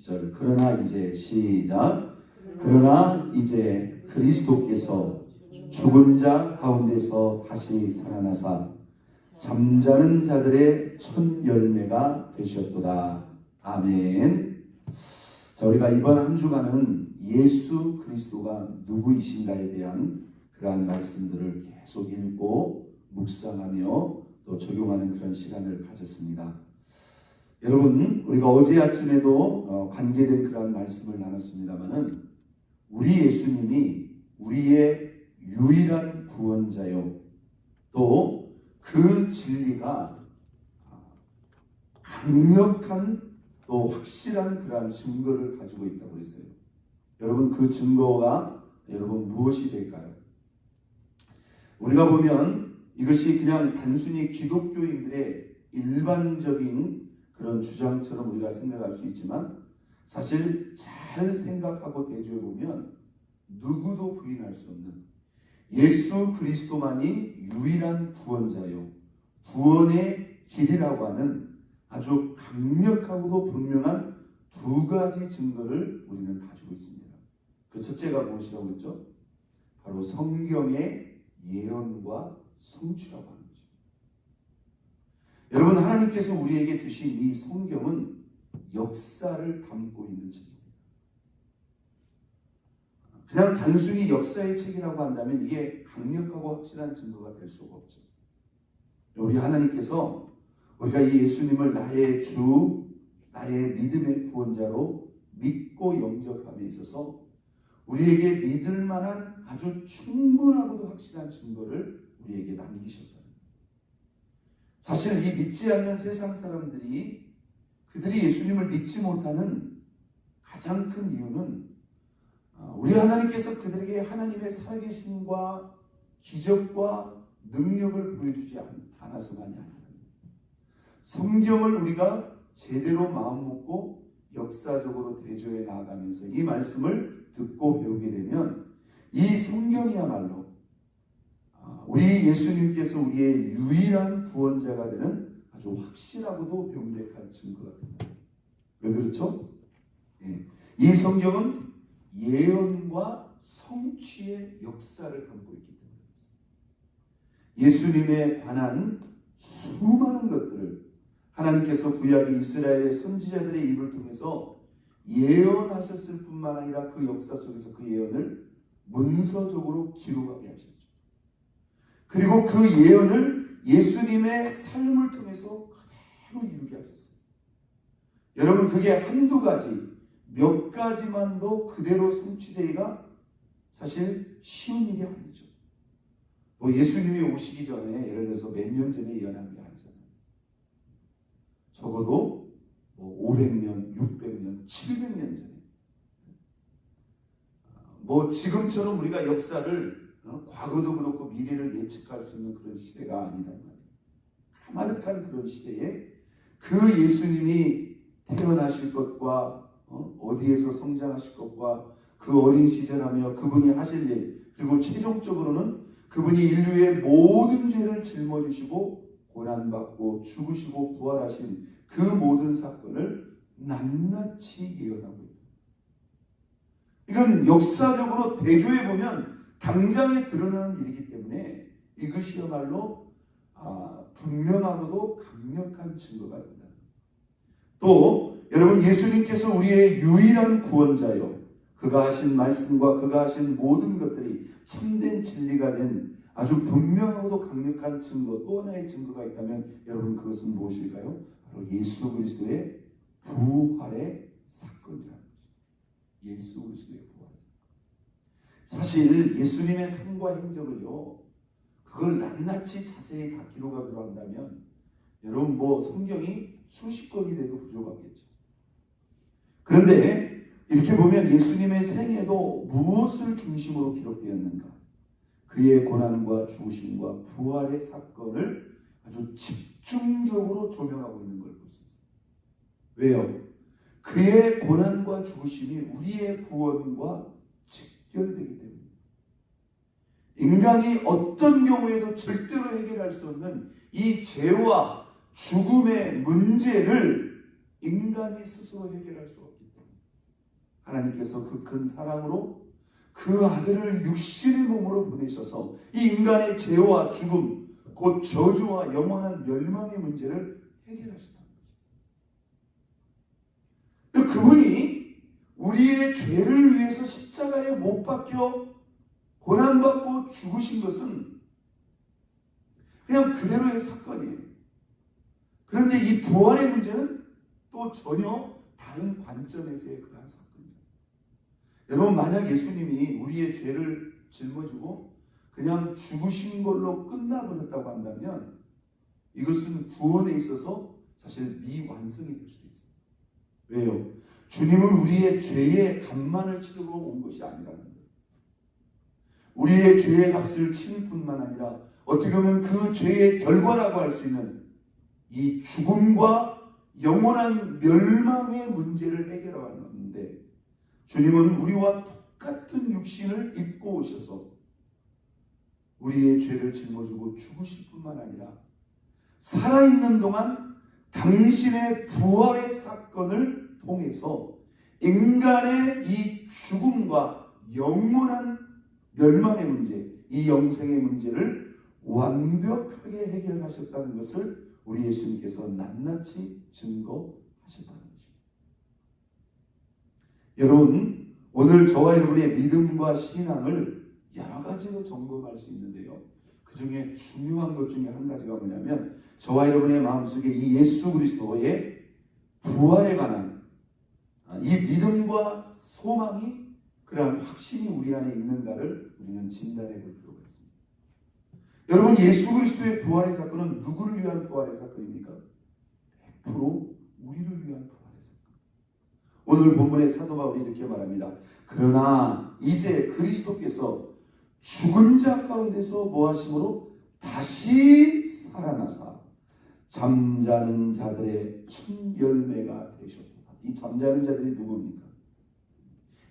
10절. 그러나 이제 시작. 그러나 이제 그리스도께서 죽은 자 가운데서 다시 살아나사 잠자는 자들의 첫 열매가 되셨도다. 아멘. 자, 우리가 이번 한 주간은 예수 그리스도가 누구이신가에 대한 그러한 말씀들을 계속 읽고 묵상하며 또 적용하는 그런 시간을 가졌습니다. 여러분, 우리가 어제 아침에도 관계된 그러한 말씀을 나눴습니다마는 우리 예수님이 우리의 유일한 구원자요, 또 그 진리가 강력한 또 확실한 그러한 증거를 가지고 있다고 했어요. 여러분, 그 증거가 여러분 무엇이 될까요? 우리가 보면 이것이 그냥 단순히 기독교인들의 일반적인 그런 주장처럼 우리가 생각할 수 있지만 사실 잘 생각하고 대조해 보면 누구도 부인할 수 없는 예수 그리스도만이 유일한 구원자요, 구원의 길이라고 하는 아주 강력하고도 분명한 두 가지 증거를 우리는 가지고 있습니다. 그 첫째가 무엇이라고 했죠? 바로 성경의 예언과 성취라고 하는 거죠. 여러분, 하나님께서 우리에게 주신 이 성경은 역사를 담고 있는 책입니다. 그냥 단순히 역사의 책이라고 한다면 이게 강력하고 확실한 증거가 될 수가 없죠. 우리 하나님께서 우리가 이 예수님을 나의 주, 나의 믿음의 구원자로 믿고 영접함에 있어서 우리에게 믿을 만한 아주 충분하고도 확실한 증거를 우리에게 남기셨다는 거예요. 사실 이 믿지 않는 세상 사람들이 그들이 예수님을 믿지 못하는 가장 큰 이유는 우리 하나님께서 그들에게 하나님의 살아계심과 기적과 능력을 보여주지 않아서만이 아니라 성경을 우리가 제대로 마음먹고 역사적으로 대조해 나아가면서 이 말씀을 듣고 배우게 되면 이 성경이야말로 우리 예수님께서 우리의 유일한 구원자가 되는 아주 확실하고도 명백한 증거가 됩니다. 왜 그렇죠? 이 성경은 예언과 성취의 역사를 담고 있기 때문입니다. 예수님에 관한 수많은 것들을 하나님께서 구약의 이스라엘의 선지자들의 입을 통해서 예언하셨을 뿐만 아니라 그 역사 속에서 그 예언을 문서적으로 기록하게 하셨죠. 그리고 그 예언을 예수님의 삶을 통해서 그대로 이루게 하셨어요. 여러분, 그게 한두 가지, 몇 가지만도 그대로 성취되기가 사실 쉬운 일이 아니죠. 예수님이 오시기 전에 예를 들어서 몇 년 전에 예언한 게 아니잖아요. 적어도 500년, 600년, 700년 전에. 지금처럼 우리가 역사를 과거도 그렇고 미래를 예측할 수 있는 그런 시대가 아니다. 까마득한 그런 시대에 그 예수님이 태어나실 것과 어디에서 성장하실 것과 그 어린 시절하며 그분이 하실 일, 그리고 최종적으로는 그분이 인류의 모든 죄를 짊어지시고 고난받고 죽으시고 부활하신 그 모든 사건을 낱낱이 예언하고 있다. 이건 역사적으로 대조해보면 당장에 드러나는 일이기 때문에 이것이야말로 분명하고도 강력한 증거가 된다. 또 여러분, 예수님께서 우리의 유일한 구원자요, 그가 하신 말씀과 그가 하신 모든 것들이 참된 진리가 된 아주 분명하고도 강력한 증거, 또 하나의 증거가 있다면 여러분, 그것은 무엇일까요? 바로 예수 그리스도의 부활의 사건이라는 거죠. 예수 그리스도의 부활의 사건. 사실 예수님의 삶과 행적을요, 그걸 낱낱이 자세히 다 기록하기로 한다면 여러분, 성경이 수십 권이 돼도 부족하겠죠. 그런데 이렇게 보면 예수님의 생애도 무엇을 중심으로 기록되었는가? 그의 고난과 죽으심과 부활의 사건을 아주 집중적으로 조명하고 있는 걸 볼 수 있어요. 왜요? 그의 고난과 죽으심이 우리의 구원과 직결되기 때문입니다. 인간이 어떤 경우에도 절대로 해결할 수 없는 이 죄와 죽음의 문제를 인간이 스스로 해결할 수 없기 때문에 하나님께서 그 큰 사랑으로 그 아들을 육신의 몸으로 보내셔서 이 인간의 죄와 죽음, 곧 저주와 영원한 멸망의 문제를 해결하셨다는 거죠. 그분이 우리의 죄를 위해서 십자가에 못 박혀 고난받고 죽으신 것은 그냥 그대로의 사건이에요. 그런데 이 부활의 문제는 또 전혀 다른 관점에서의 그러한 사건입니다. 여러분, 만약 예수님이 우리의 죄를 짊어지고 그냥 죽으신 걸로 끝나버렸다고 한다면 이것은 구원에 있어서 사실 미완성이 될 수도 있어요. 왜요? 주님은 우리의 죄의 값만을 치르고 온 것이 아니라는 거예요. 우리의 죄의 값을 치를 뿐만 아니라 어떻게 보면 그 죄의 결과라고 할 수 있는 이 죽음과 영원한 멸망의 문제를 해결하는데, 주님은 우리와 똑같은 육신을 입고 오셔서 우리의 죄를 짊어지고 죽으실 뿐만 아니라 살아있는 동안 당신의 부활의 사건을 통해서 인간의 이 죽음과 영원한 멸망의 문제, 이 영생의 문제를 완벽하게 해결하셨다는 것을 우리 예수님께서 낱낱이 증거하셨다는 것입니다. 여러분, 오늘 저와 여러분의 믿음과 신앙을 여러 가지로 점검할 수 있는데요. 그 중에 중요한 것 중에 한 가지가 뭐냐면, 저와 여러분의 마음속에 이 예수 그리스도의 부활에 관한 이 믿음과 소망이, 그러한 확신이 우리 안에 있는가를 우리는 진단해 볼 필요가 있습니다. 여러분, 예수 그리스도의 부활의 사건은 누구를 위한 부활의 사건입니까? 100% 우리를 위한 부활의 사건. 오늘 본문의 사도 바울이 이렇게 말합니다. 그러나 이제 그리스도께서 죽은 자 가운데서 뭐하심으로 다시 살아나사 잠자는 자들의 첫 열매가 되셨다. 이 잠자는 자들이 누굽니까?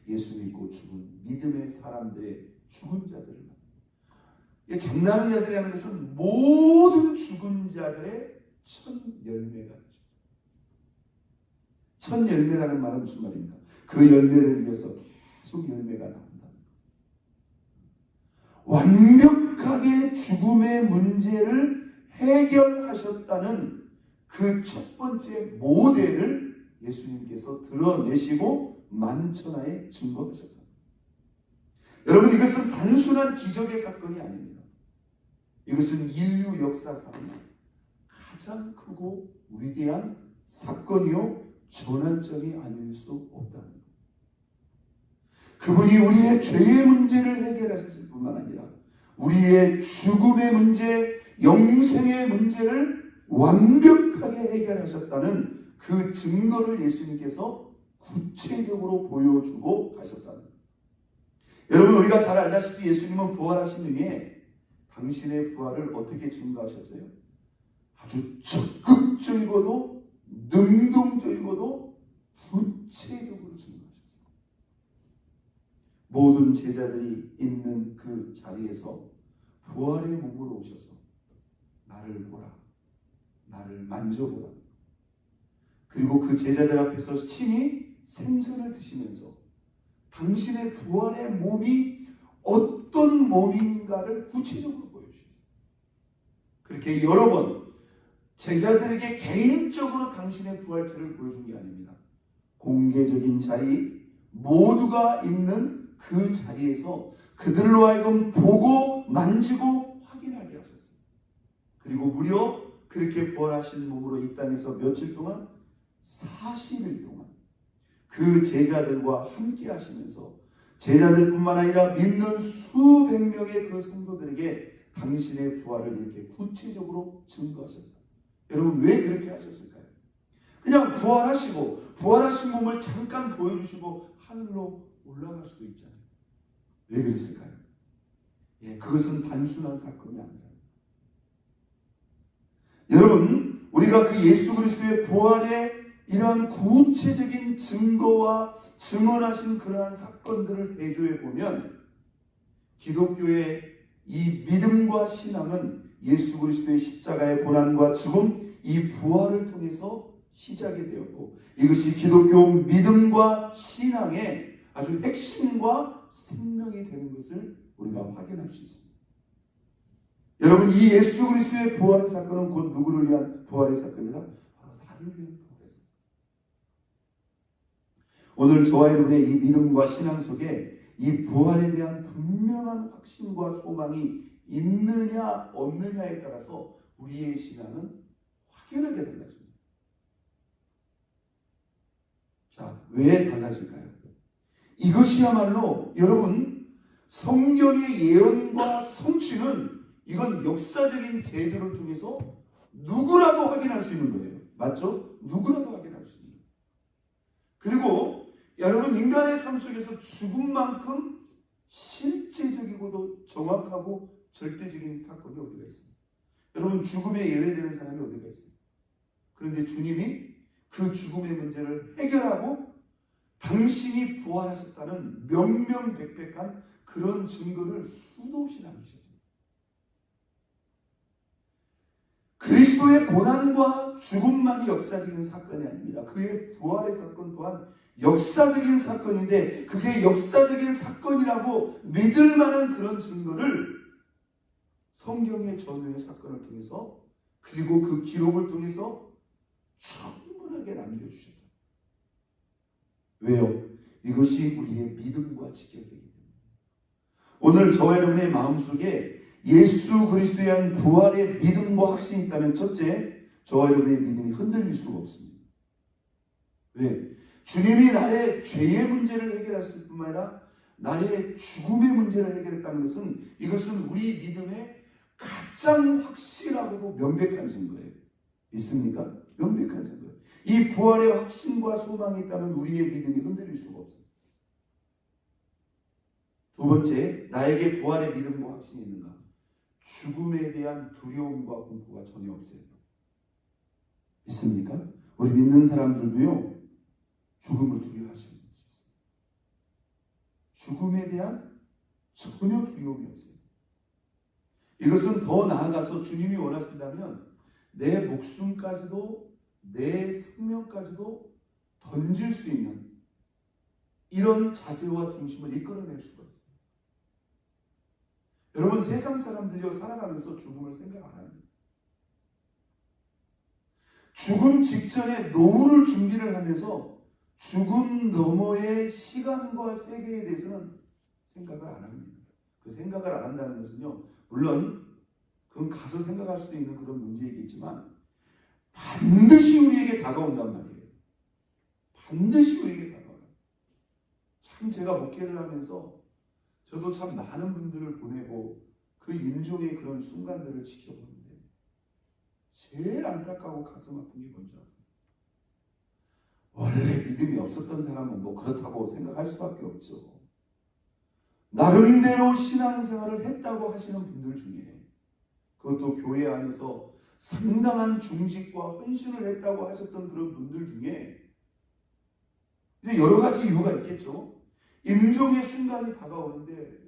예수 믿고 죽은 믿음의 사람들의 죽은 자들을, 잠자는 자들이라는 것은 모든 죽은 자들의 첫 열매가 되죠. 첫 열매라는 말은 무슨 말입니까? 그 열매를 이어서 계속 열매가 나온다. 완벽하게 죽음의 문제를 해결하셨다는 그 첫 번째 모델을 예수님께서 드러내시고 만천하에 증거하셨다. 여러분, 이것은 단순한 기적의 사건이 아닙니다. 이것은 인류 역사상 가장 크고 위대한 사건이요 전환점이 아닐 수 없다는 것. 그분이 우리의 죄의 문제를 해결하셨을 뿐만 아니라 우리의 죽음의 문제, 영생의 문제를 완벽하게 해결하셨다는 그 증거를 예수님께서 구체적으로 보여주고 가셨다는 것. 여러분, 우리가 잘 알다시피 예수님은 부활하신 후에 당신의 부활을 어떻게 증거하셨어요? 아주 적극적이고도 능동적이고도 구체적으로 증거하셨어요. 모든 제자들이 있는 그 자리에서 부활의 몸으로 오셔서 나를 보라, 나를 만져보라. 그리고 그 제자들 앞에서 친히 생선을 드시면서 당신의 부활의 몸이 어떤 몸인가를 구체적으로 보여주셨어요. 그렇게 여러 번 제자들에게 개인적으로 당신의 부활체를 보여준 게 아닙니다. 공개적인 자리, 모두가 있는 그 자리에서 그들로 하여금 보고 만지고 확인하게 하셨어요. 그리고 무려 그렇게 부활하신 몸으로 이 땅에서 며칠 동안, 40일 동안 그 제자들과 함께 하시면서 제자들뿐만 아니라 믿는 수백 명의 그 성도들에게 당신의 부활을 이렇게 구체적으로 증거하셨다. 여러분, 왜 그렇게 하셨을까요? 그냥 부활하시고 부활하신 몸을 잠깐 보여주시고 하늘로 올라갈 수도 있잖아요. 왜 그랬을까요? 그것은 단순한 사건이 아니라, 여러분, 우리가 그 예수 그리스도의 부활의 이러한 구체적인 증거와 증언하신 그러한 사건들을 대조해 보면 기독교의 이 믿음과 신앙은 예수 그리스도의 십자가의 고난과 죽음, 이 부활을 통해서 시작이 되었고 이것이 기독교 믿음과 신앙의 아주 핵심과 생명이 되는 것을 우리가 확인할 수 있습니다. 여러분, 이 예수 그리스도의 부활의 사건은 곧 누구를 위한 부활의 사건이다? 바로 나를 위한 부활의 사건. 오늘 저와 여러분의 이 믿음과 신앙 속에 이 부활에 대한 분명한 확신과 소망이 있느냐 없느냐에 따라서 우리의 신앙은 확연하게 달라집니다. 자, 왜 달라질까요? 이것이야말로 여러분, 성경의 예언과 성취는 이건 역사적인 대조를 통해서 누구라도 확인할 수 있는 거예요. 맞죠? 누구라도 확인할 수 있는 거예요. 그리고 여러분, 인간의 삶 속에서 죽음만큼 실제적이고도 정확하고 절대적인 사건이 어디가 있습니까? 여러분, 죽음에 예외되는 사람이 어디가 있어요? 그런데 주님이 그 죽음의 문제를 해결하고 당신이 부활하셨다는 명명백백한 그런 증거를 수도 없이 남기셨습니다. 그리스도의 고난과 죽음만이 역사적인 사건이 아닙니다. 그의 부활의 사건 또한 역사적인 사건인데, 그게 역사적인 사건이라고 믿을 만한 그런 증거를 성경의 전후의 사건을 통해서, 그리고 그 기록을 통해서 충분하게 남겨주셨다. 왜요? 이것이 우리의 믿음과 직결되기 때문에. 오늘 저와 여러분의 마음속에 예수 그리스도에 대한 부활의 믿음과 확신이 있다면, 첫째, 저와 여러분의 믿음이 흔들릴 수가 없습니다. 왜? 주님이 나의 죄의 문제를 해결했을 뿐만 아니라 나의 죽음의 문제를 해결했다는 것은, 이것은 우리 믿음의 가장 확실하고도 명백한 증거예요. 믿습니까? 명백한 증거예요. 이 부활의 확신과 소망이 있다면 우리의 믿음이 흔들릴 수가 없어요. 두 번째, 나에게 부활의 믿음과 확신이 있는가? 죽음에 대한 두려움과 공포가 전혀 없어요. 믿습니까? 우리 믿는 사람들도요, 죽음을 두려워하시는 분이 있어요. 죽음에 대한 전혀 두려움이 없어요. 이것은 더 나아가서 주님이 원하신다면 내 목숨까지도, 내 생명까지도 던질 수 있는 이런 자세와 중심을 이끌어낼 수가 있어요. 여러분, 세상 사람들이요, 살아가면서 죽음을 생각 안 합니다. 죽음 직전에 노후를 준비를 하면서 죽음 너머의 시간과 세계에 대해서는 생각을 안 합니다. 그 생각을 안 한다는 것은요, 물론 그건 가서 생각할 수도 있는 그런 문제이겠지만 반드시 우리에게 다가온단 말이에요. 반드시 우리에게 다가와요. 참 제가 목회를 하면서 저도 참 많은 분들을 보내고 그 임종의 그런 순간들을 지켜보는데 제일 안타까워 가슴 아픈 게 뭔지 아세요? 원래 믿음이 없었던 사람은 뭐 그렇다고 생각할 수밖에 없죠. 나름대로 신앙생활을 했다고 하시는 분들 중에, 그것도 교회 안에서 상당한 중직과 헌신을 했다고 하셨던 그런 분들 중에, 이제 여러 가지 이유가 있겠죠. 임종의 순간이 다가오는데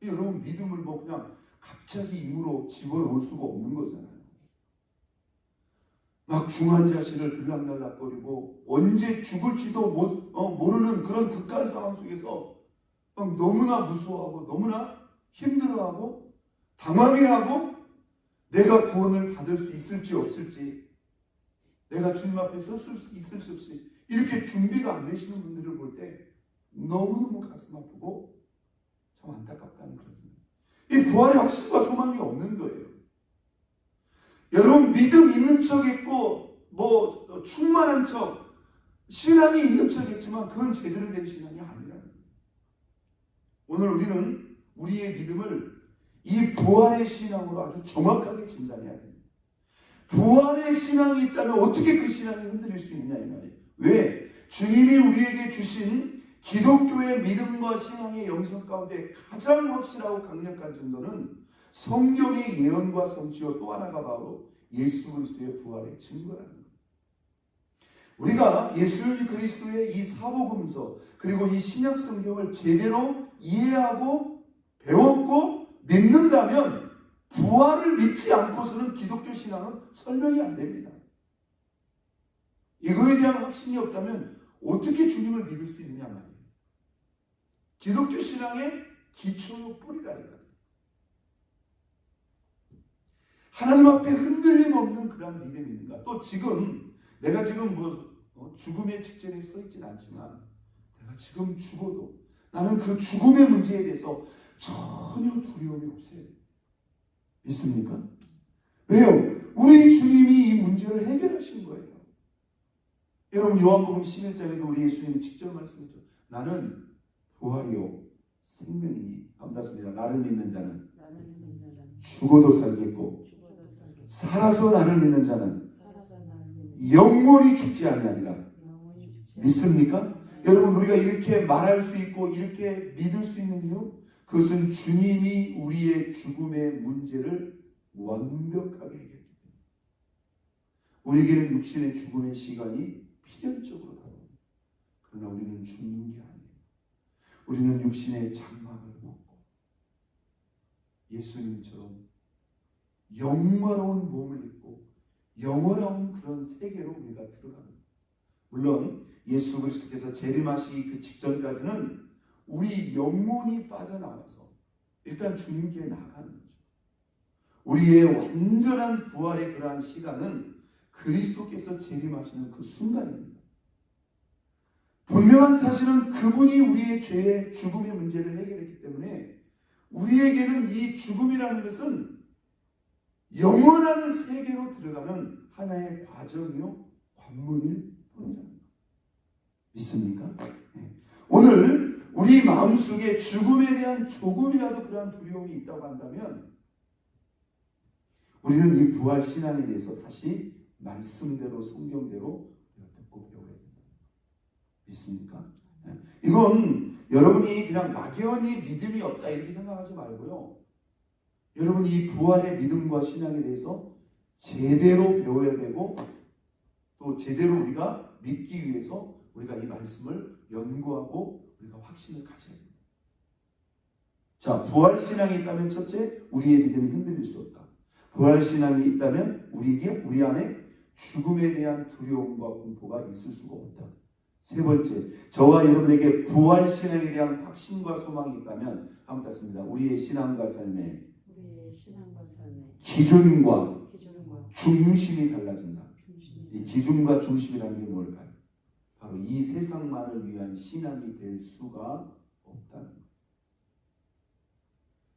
여러분, 믿음을 뭐 그냥 갑자기 입으로 집어넣을 수가 없는 거잖아요. 막 중환자실을 들락날락거리고 언제 죽을지도 모르는 그런 극한 상황 속에서 막 너무나 무서워하고 너무나 힘들어하고 당황해하고 내가 구원을 받을 수 있을지 없을지, 내가 주님 앞에 섰을 수 있을지 없을지, 이렇게 준비가 안 되시는 분들을 볼 때 너무너무 가슴 아프고 참 안타깝다는 그런 생각. 이 부활의 확신과 소망이 없는 거예요. 여러분, 믿음 있는 척 했고 뭐 충만한 척, 신앙이 있는 척 했지만 그건 제대로 된 신앙이 아니라는 거예요. 오늘 우리는 우리의 믿음을 이 부활의 신앙으로 아주 정확하게 진단해야 됩니다. 부활의 신앙이 있다면 어떻게 그 신앙이 흔들릴 수 있느냐 이 말이에요. 왜? 주님이 우리에게 주신 기독교의 믿음과 신앙의 영성 가운데 가장 확실하고 강력한 증거는 성경의 예언과 성취와 또 하나가 바로 예수 그리스도의 부활의 증거라는 거예요. 우리가 예수 그리스도의 이 사복음서 그리고 이 신약 성경을 제대로 이해하고 배웠고 믿는다면 부활을 믿지 않고서는 기독교 신앙은 설명이 안 됩니다. 이거에 대한 확신이 없다면 어떻게 주님을 믿을 수 있느냐 말이에요. 기독교 신앙의 기초요 뿌리라 이거예요. 하나님 앞에 흔들림 없는 그런 믿음이 있는가? 또 지금 내가 지금 죽음의 직전에 서 있진 않지만 내가 지금 죽어도 나는 그 죽음의 문제에 대해서 전혀 두려움이 없어요. 믿습니까? 왜요? 우리 주님이 이 문제를 해결하신 거예요. 여러분 요한복음 11장에도 우리 예수님이 직접 말씀했죠. 나는 부활이요 생명이니 아름답습니다. 나를 믿는 자는 죽어도 살겠고 살아서 나를 믿는 자는 영원히 죽지 아니하리라. 믿습니까? 여러분 우리가 이렇게 말할 수 있고 이렇게 믿을 수 있는 이유, 그것은 주님이 우리의 죽음의 문제를 완벽하게 해결했기 때문에. 우리에게는 육신의 죽음의 시간이 필연적으로 다가옵니다. 그러나 우리는 죽는 게 아니에요. 우리는 육신의 장막을 벗고 예수님처럼 영화로운 몸을 입고 영원한 그런 세계로 우리가 들어갑니다. 물론 예수 그리스도께서 재림하시기 그 직전까지는 우리 영혼이 빠져나와서 일단 주님께 나가는 거죠. 우리의 완전한 부활의 그러한 시간은 그리스도께서 재림하시는 그 순간입니다. 분명한 사실은 그분이 우리의 죄의 죽음의 문제를 해결했기 때문에 우리에게는 이 죽음이라는 것은 영원한 세계로 들어가는 하나의 과정이요 관문일 뿐이라는 것. 믿습니까? 네. 오늘 우리 마음속에 죽음에 대한 조금이라도 그러한 두려움이 있다고 한다면 우리는 이 부활 신앙에 대해서 다시 말씀대로 성경대로 듣고 배워야 된다. 믿습니까? 네. 이건 여러분이 그냥 막연히 믿음이 없다 이렇게 생각하지 말고요. 여러분이 이 부활의 믿음과 신앙에 대해서 제대로 배워야 되고 또 제대로 우리가 믿기 위해서 우리가 이 말씀을 연구하고 우리가 확신을 가져야 됩니다. 자, 부활 신앙이 있다면 첫째, 우리의 믿음이 흔들릴 수 없다. 부활 신앙이 있다면 우리 안에 죽음에 대한 두려움과 공포가 있을 수가 없다. 세 번째, 저와 여러분에게 부활 신앙에 대한 확신과 소망이 있다면 한번 땄습니다. 우리의 신앙과 삶의 기준과 중심이 달라진다. 이 기준과 중심이라는 게 뭘까요? 바로 이 세상만을 위한 신앙이 될 수가 없다는 거예요.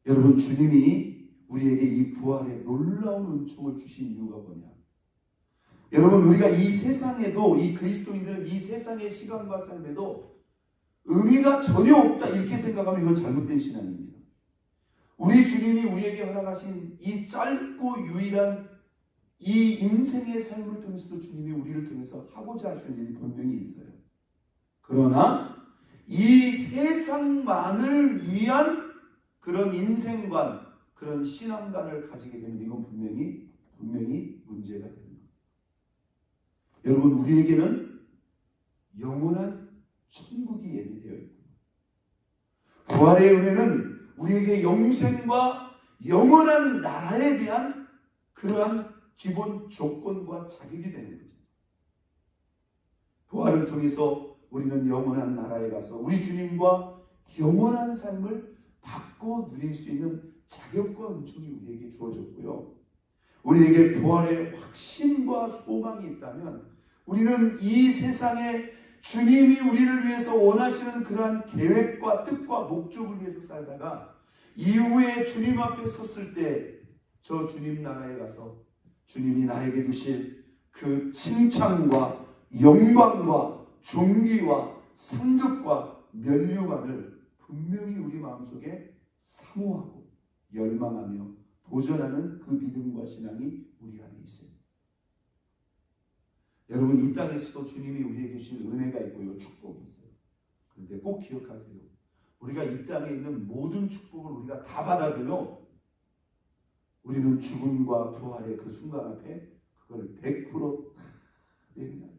여러분 주님이 우리에게 이 부활의 놀라운 은총을 주신 이유가 뭐냐? 여러분 우리가 이 세상에도 이 그리스도인들은 이 세상의 시간과 삶에도 의미가 전혀 없다 이렇게 생각하면 이건 잘못된 신앙입니다. 우리 주님이 우리에게 허락하신 이 짧고 유일한 이 인생의 삶을 통해서도 주님이 우리를 통해서 하고자 하시는 일이 분명히 있어요. 그러나 이 세상만을 위한 그런 인생관, 그런 신앙관을 가지게 되면 이건 분명히 문제가 됩니다. 여러분 우리에게는 영원한 천국이 예비되어 있고 부활의 은혜는 우리에게 영생과 영원한 나라에 대한 그러한 기본 조건과 자격이 되는 거죠. 부활을 통해서 우리는 영원한 나라에 가서 우리 주님과 영원한 삶을 받고 누릴 수 있는 자격과 은총이 우리에게 주어졌고요. 우리에게 부활의 확신과 소망이 있다면 우리는 이 세상에 주님이 우리를 위해서 원하시는 그러한 계획과 뜻과 목적을 위해서 살다가 이후에 주님 앞에 섰을 때 저 주님 나라에 가서 주님이 나에게 주실 그 칭찬과 영광과 존귀와 상급과 면류관을 분명히 우리 마음속에 사모하고 열망하며 도전하는 그 믿음과 신앙이 우리 안에 있어요. 여러분 이 땅에서도 주님이 우리에게 주신 은혜가 있고요. 축복이 있어요. 그런데 꼭 기억하세요. 우리가 이 땅에 있는 모든 축복을 우리가 다 받아들여 우리는 죽음과 부활의 그 순간 앞에 그걸 100% 내리는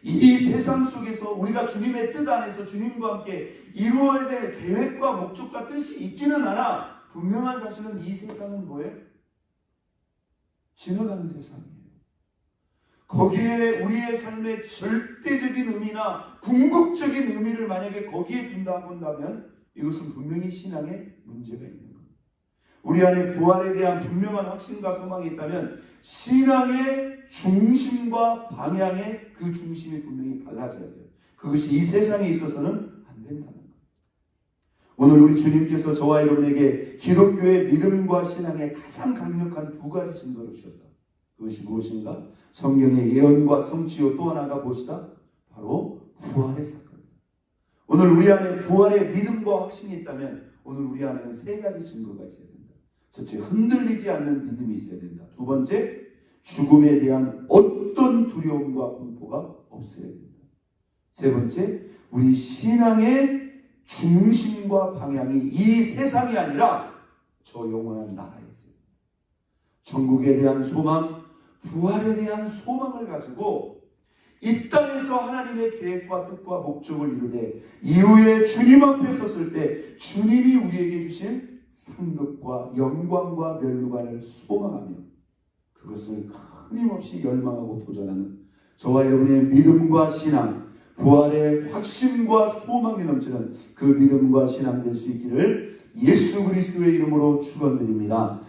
이 세상 속에서 우리가 주님의 뜻 안에서 주님과 함께 이루어야 될 계획과 목적과 뜻이 있기는 하나 분명한 사실은 이 세상은 뭐예요? 지나가는 세상이에요. 거기에 우리의 삶의 절대적인 의미나 궁극적인 의미를 만약에 거기에 둔다 본다면 이것은 분명히 신앙에 문제가 있는 겁니다. 우리 안에 부활에 대한 분명한 확신과 소망이 있다면 신앙의 중심과 방향의 그 중심이 분명히 달라져야 돼요. 그것이 이 세상에 있어서는 안 된다는 거예요. 오늘 우리 주님께서 저와 여러분에게 기독교의 믿음과 신앙의 가장 강력한 두 가지 증거를 주셨다. 그것이 무엇인가? 성경의 예언과 성취요, 또 하나가 무엇이다? 바로 부활의 사건입니다. 오늘 우리 안에 부활의 믿음과 확신이 있다면 오늘 우리 안에는 세 가지 증거가 있어야 된다. 첫째, 흔들리지 않는 믿음이 있어야 된다. 두 번째, 죽음에 대한 어떤 두려움과 공포가 없어야 된다. 세 번째, 우리 신앙의 중심과 방향이 이 세상이 아니라 저 영원한 나라에 있어요. 천국에 대한 소망, 부활에 대한 소망을 가지고 이 땅에서 하나님의 계획과 뜻과 목적을 이루되 이후에 주님 앞에 섰을 때 주님이 우리에게 주신 상급과 영광과 면류관을 소망하며 그것을 끊임없이 열망하고 도전하는 저와 여러분의 믿음과 신앙, 부활의 확신과 소망이 넘치는 그 믿음과 신앙 될 수 있기를 예수 그리스도의 이름으로 축원드립니다.